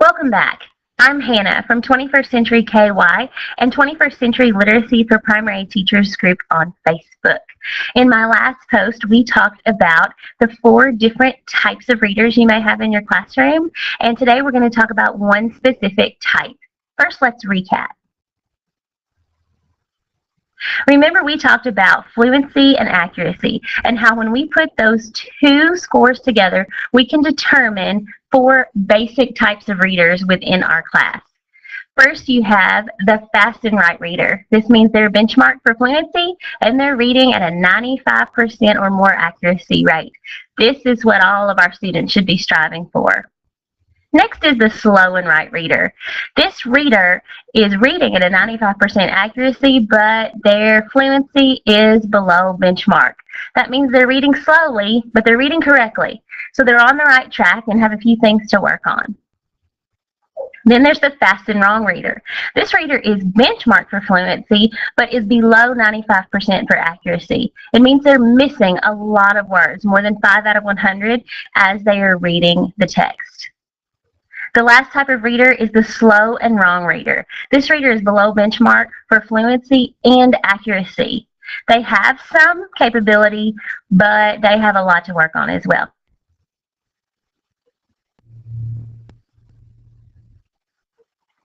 Welcome back. I'm Hannah from 21st Century KY and 21st Century Literacy for Primary Teachers group on Facebook. In my last post, we talked about the 4 different types of readers you may have in your classroom, and today we're going to talk about one specific type. First, let's recap. Remember, we talked about fluency and accuracy and how when we put those 2 scores together, we can determine 4 basic types of readers within our class. First, you have the fast and right reader. This means they're benchmarked for fluency and they're reading at a 95% or more accuracy rate. This is what all of our students should be striving for. Next is the slow and right reader. This reader is reading at a 95% accuracy, but their fluency is below benchmark. That means they're reading slowly, but they're reading correctly. So they're on the right track and have a few things to work on. Then there's the fast and wrong reader. This reader is benchmarked for fluency, but is below 95% for accuracy. It means they're missing a lot of words, more than 5 out of 100, as they are reading the text. The last type of reader is the slow and wrong reader. This reader is below benchmark for fluency and accuracy. They have some capability, but they have a lot to work on as well.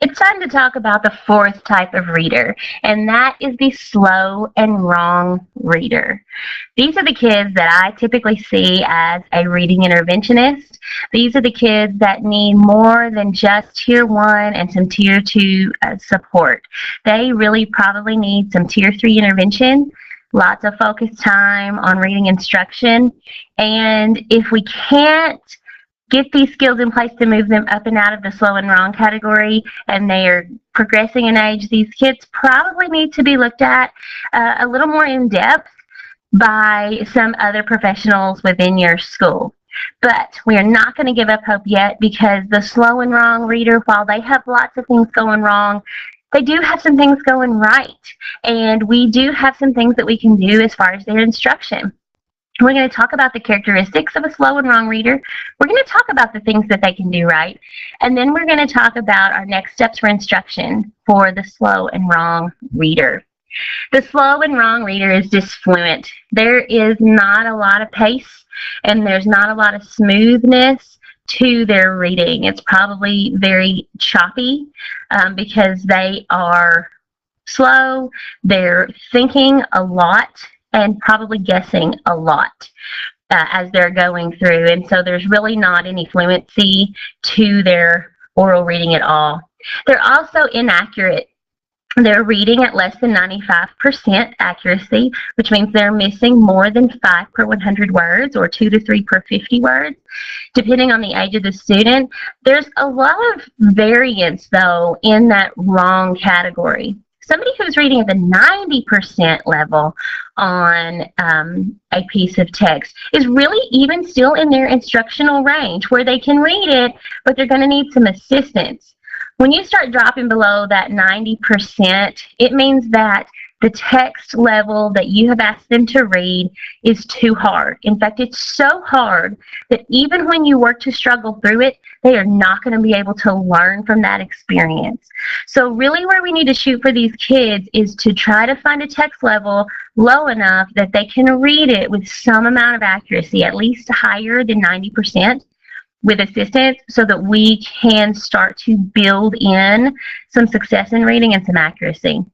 It's time to talk about the 4th type of reader, and that is the slow and wrong reader. These are the kids that I typically see as a reading interventionist. These are the kids that need more than just Tier 1 and some Tier 2 support. They really probably need some Tier 3 intervention, lots of focus time on reading instruction, and if we can't get these skills in place to move them up and out of the slow and wrong category, and they are progressing in age, these kids probably need to be looked at a little more in depth by some other professionals within your school. But we are not going to give up hope yet, because the slow and wrong reader, while they have lots of things going wrong, they do have some things going right, and we do have some things that we can do as far as their instruction. We're going to talk about the characteristics of a slow and wrong reader. We're going to talk about the things that they can do right. And then we're going to talk about our next steps for instruction for the slow and wrong reader. The slow and wrong reader is disfluent. There is not a lot of pace and there's not a lot of smoothness to their reading. It's probably very choppy because they are slow, they're thinking a lot, and probably guessing a lot as they're going through. And so there's really not any fluency to their oral reading at all. They're also inaccurate. They're reading at less than 95% accuracy, which means they're missing more than 5 per 100 words or 2 to 3 per 50 words, depending on the age of the student. There's a lot of variance, though, in that wrong category. Somebody who's reading at the 90% level on a piece of text is really even still in their instructional range where they can read it, but they're going to need some assistance. When you start dropping below that 90%, it means that the text level that you have asked them to read is too hard. In fact, it's so hard that even when you work to struggle through it, they are not going to be able to learn from that experience. So really where we need to shoot for these kids is to try to find a text level low enough that they can read it with some amount of accuracy, at least higher than 90%. With assistance, so that we can start to build in some success in reading and some accuracy.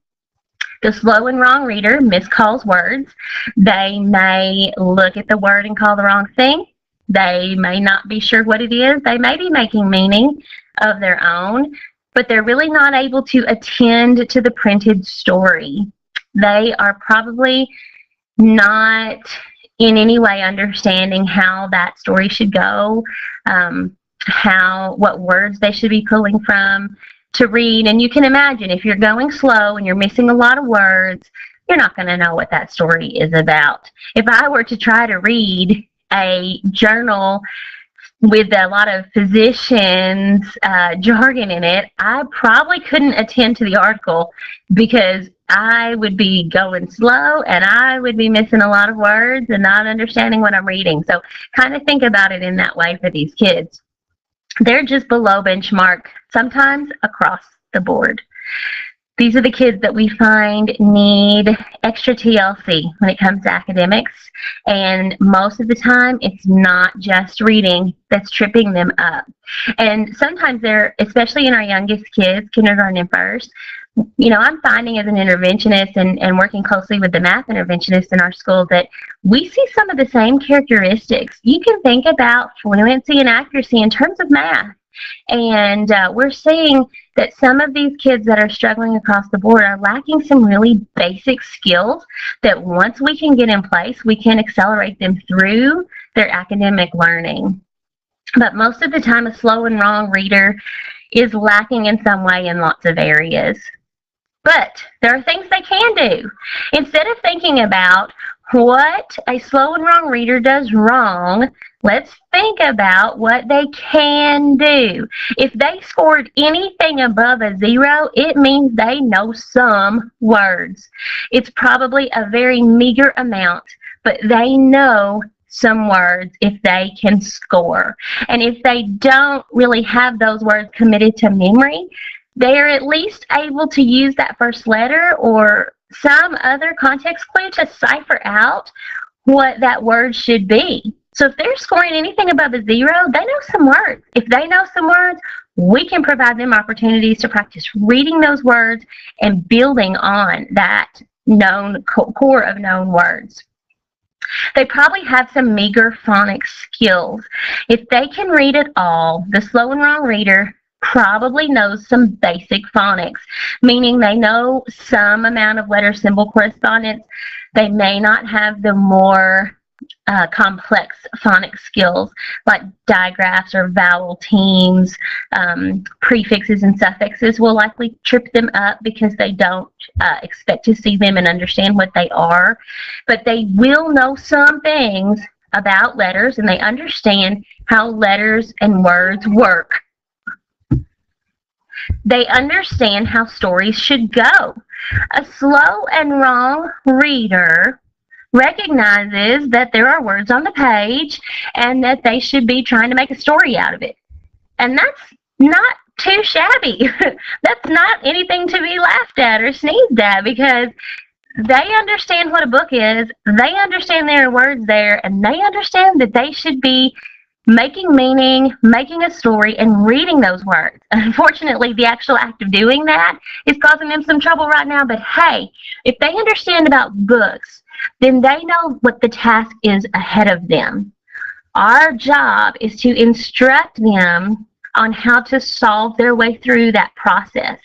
The slow and wrong reader miscalls words. They may look at the word and call the wrong thing. They may not be sure what it is. They may be making meaning of their own, but they're really not able to attend to the printed story. They are probably not in any way understanding how that story should go, what words they should be pulling from to read. And you can imagine if you're going slow and you're missing a lot of words, you're not going to know what that story is about. If I were to try to read a journal with a lot of physicians' jargon in it, I probably couldn't attend to the article because I would be going slow and I would be missing a lot of words and not understanding what I'm reading. So kind of think about it in that way for these kids. They're just below benchmark, sometimes across the board. These are the kids that we find need extra TLC when it comes to academics, and most of the time it's not just reading that's tripping them up. And sometimes they're, especially in our youngest kids, kindergarten and first, I'm finding as an interventionist and working closely with the math interventionists in our school that we see some of the same characteristics. You can think about fluency and accuracy in terms of math. And we're seeing that some of these kids that are struggling across the board are lacking some really basic skills that once we can get in place, we can accelerate them through their academic learning. But most of the time, a slow and wrong reader is lacking in some way in lots of areas. But there are things they can do. Instead of thinking about what a slow and wrong reader does wrong, let's think about what they can do. If they scored anything above a 0, it means they know some words. It's probably a very meager amount, but they know some words if they can score. And if they don't really have those words committed to memory, they are at least able to use that first letter or some other context clue to cipher out what that word should be. So if they're scoring anything above a 0, they know some words. If they know some words, we can provide them opportunities to practice reading those words and building on that known core of known words. They probably have some meager phonics skills. If they can read at all, the slow and wrong reader probably knows some basic phonics, meaning they know some amount of letter symbol correspondence. They may not have the more complex phonics skills like digraphs or vowel teams. Prefixes and suffixes will likely trip them up because they don't expect to see them and understand what they are. But they will know some things about letters, and they understand how letters and words work. They understand how stories should go. A slow and wrong reader recognizes that there are words on the page and that they should be trying to make a story out of it. And that's not too shabby. That's not anything to be laughed at or sneezed at, because they understand what a book is, they understand there are words there, and they understand that they should be making meaning, making a story, and reading those words. Unfortunately, the actual act of doing that is causing them some trouble right now, but hey, if they understand about books, then they know what the task is ahead of them. Our job is to instruct them on how to solve their way through that process.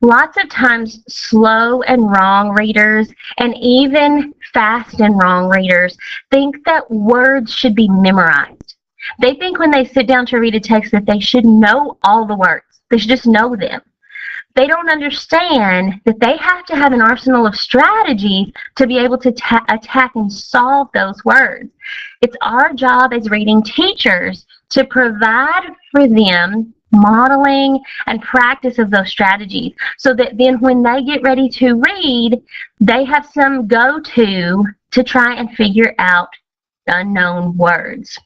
Lots of times, slow and wrong readers, and even fast and wrong readers, think that words should be memorized. They think when they sit down to read a text that they should know all the words. They should just know them. They don't understand that they have to have an arsenal of strategies to be able to attack and solve those words. It's our job as reading teachers to provide for them modeling and practice of those strategies, so that then when they get ready to read, they have some go-to to try and figure out unknown words.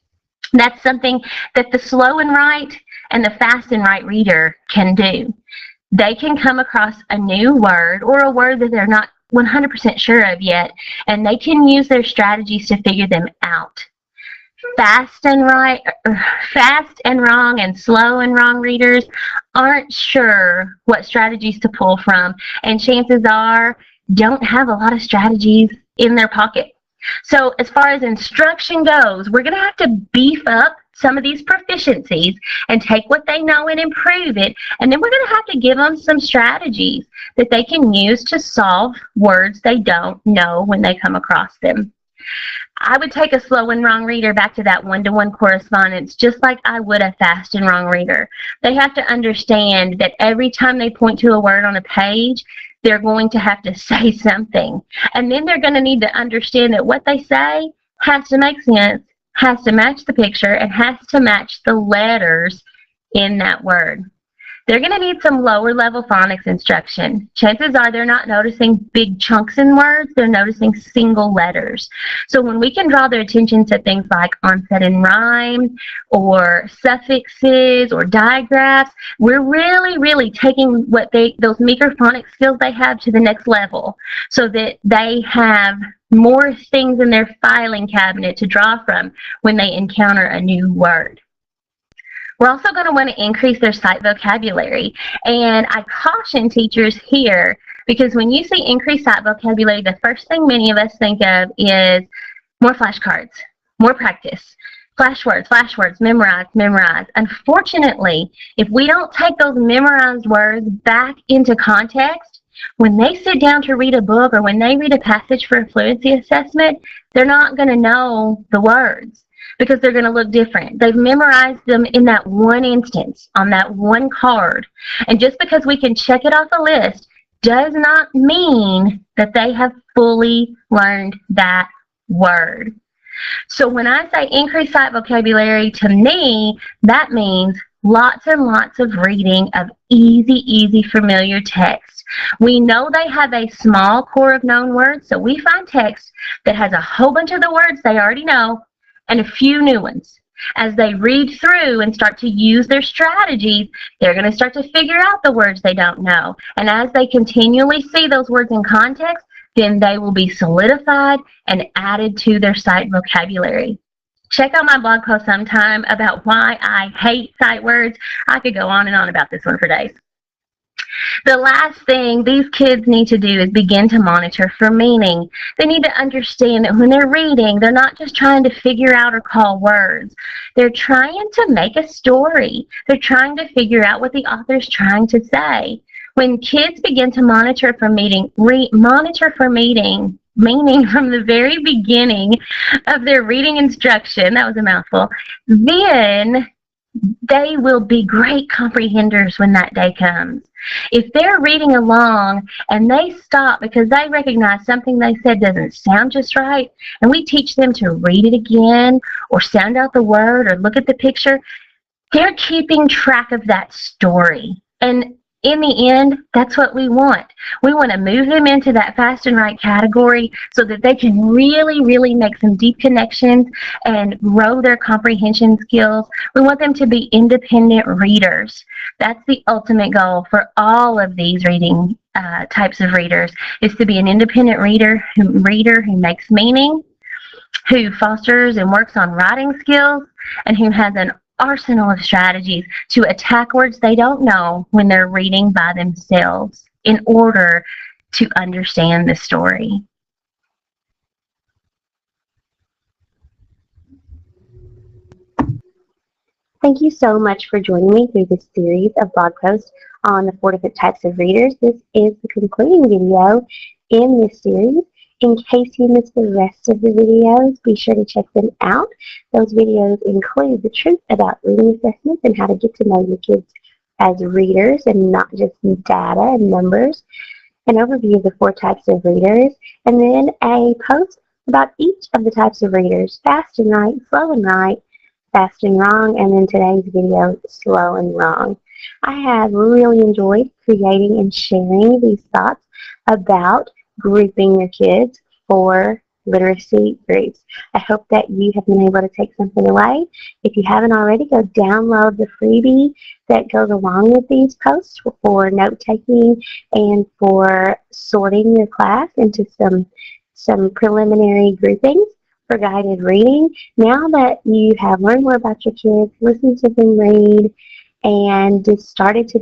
That's something that the slow and right and the fast and right reader can do. They can come across a new word or a word that they're not 100% sure of yet, and they can use their strategies to figure them out. Fast and wrong and slow and wrong readers aren't sure what strategies to pull from, and chances are don't have a lot of strategies in their pocket. So as far as instruction goes, we're going to have to beef up some of these proficiencies and take what they know and improve it, and then we're going to have to give them some strategies that they can use to solve words they don't know when they come across them. I would take a slow and wrong reader back to that one-to-one correspondence just like I would a fast and wrong reader. They have to understand that every time they point to a word on a page, they're going to have to say something. And then they're going to need to understand that what they say has to make sense, has to match the picture, and has to match the letters in that word. they're going to need some lower level phonics instruction. Chances are they're not noticing big chunks in words, they're noticing single letters. So when we can draw their attention to things like onset and rhyme or suffixes or digraphs, we're really taking those meager phonics skills they have to the next level so that they have more things in their filing cabinet to draw from when they encounter a new word. We're also going to want to increase their sight vocabulary. And I caution teachers here because when you see increased sight vocabulary, the first thing many of us think of is more flashcards, more practice. Flash words, memorize. Unfortunately, if we don't take those memorized words back into context, when they sit down to read a book or when they read a passage for a fluency assessment, they're not going to know the words because they're going to look different. They've memorized them in that one instance, on that one card. And just because we can check it off a list does not mean that they have fully learned that word. So when I say increase sight vocabulary, to me, that means lots and lots of reading of easy, familiar text. We know they have a small core of known words, so we find text that has a whole bunch of the words they already know and a few new ones. As they read through and start to use their strategies, they're going to start to figure out the words they don't know. And as they continually see those words in context, then they will be solidified and added to their sight vocabulary. Check out my blog post sometime about why I hate sight words. I could go on and on about this one for days. The last thing these kids need to do is begin to monitor for meaning. They need to understand that when they're reading, they're not just trying to figure out or call words. They're trying to make a story. They're trying to figure out what the author's trying to say. When kids begin to monitor for meaning from the very beginning of their reading instruction, that was a mouthful, then they will be great comprehenders when that day comes. If they're reading along and they stop because they recognize something they said doesn't sound just right, and we teach them to read it again or sound out the word or look at the picture, they're keeping track of that story. And in the end, that's what we want. We want to move them into that fast and right category so that they can really make some deep connections and grow their comprehension skills. We want them to be independent readers. That's the ultimate goal for all of these reading types of readers, is to be an independent reader who makes meaning, who fosters and works on writing skills, and who has an arsenal of strategies to attack words they don't know when they're reading by themselves in order to understand the story. Thank you so much for joining me through this series of blog posts on the 4 different types of readers. This is the concluding video in this series. In case you missed the rest of the videos, be sure to check them out. Those videos include the truth about reading assessments and how to get to know your kids as readers and not just data and numbers, an overview of the 4 types of readers, and then a post about each of the types of readers, fast and right, slow and right, fast and wrong, and then today's video, slow and wrong. I have really enjoyed creating and sharing these thoughts about grouping your kids for literacy groups. I hope that you have been able to take something away. If you haven't already, go download the freebie that goes along with these posts for note-taking and for sorting your class into some preliminary groupings for guided reading. Now that you have learned more about your kids, listened to them read, and just started to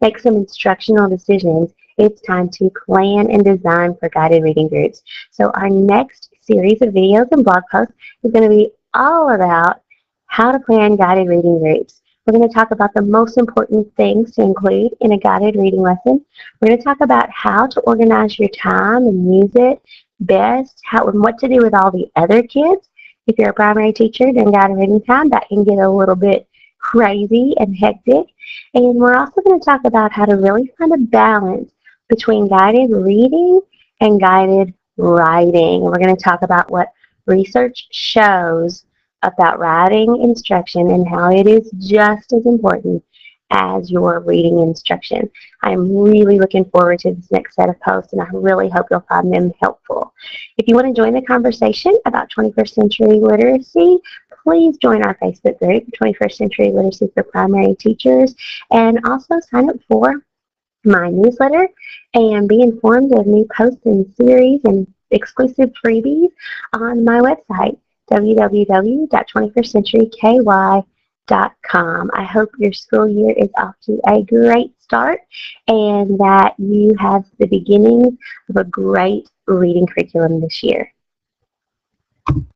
make some instructional decisions, it's time to plan and design for guided reading groups. So our next series of videos and blog posts is going to be all about how to plan guided reading groups. We're going to talk about the most important things to include in a guided reading lesson. We're going to talk about how to organize your time and use it best, and what to do with all the other kids. If you're a primary teacher during guided reading time, that can get a little bit crazy and hectic. And we're also going to talk about how to really find a balance between guided reading and guided writing. We're going to talk about what research shows about writing instruction and how it is just as important as your reading instruction. I'm really looking forward to this next set of posts, and I really hope you'll find them helpful. If you want to join the conversation about 21st century literacy, please join our Facebook group, 21st Century Literacy for Primary Teachers, and also sign up for my newsletter and be informed of new posts and series and exclusive freebies on my website, www.21stcenturyky.com. I hope your school year is off to a great start and that you have the beginning of a great reading curriculum this year.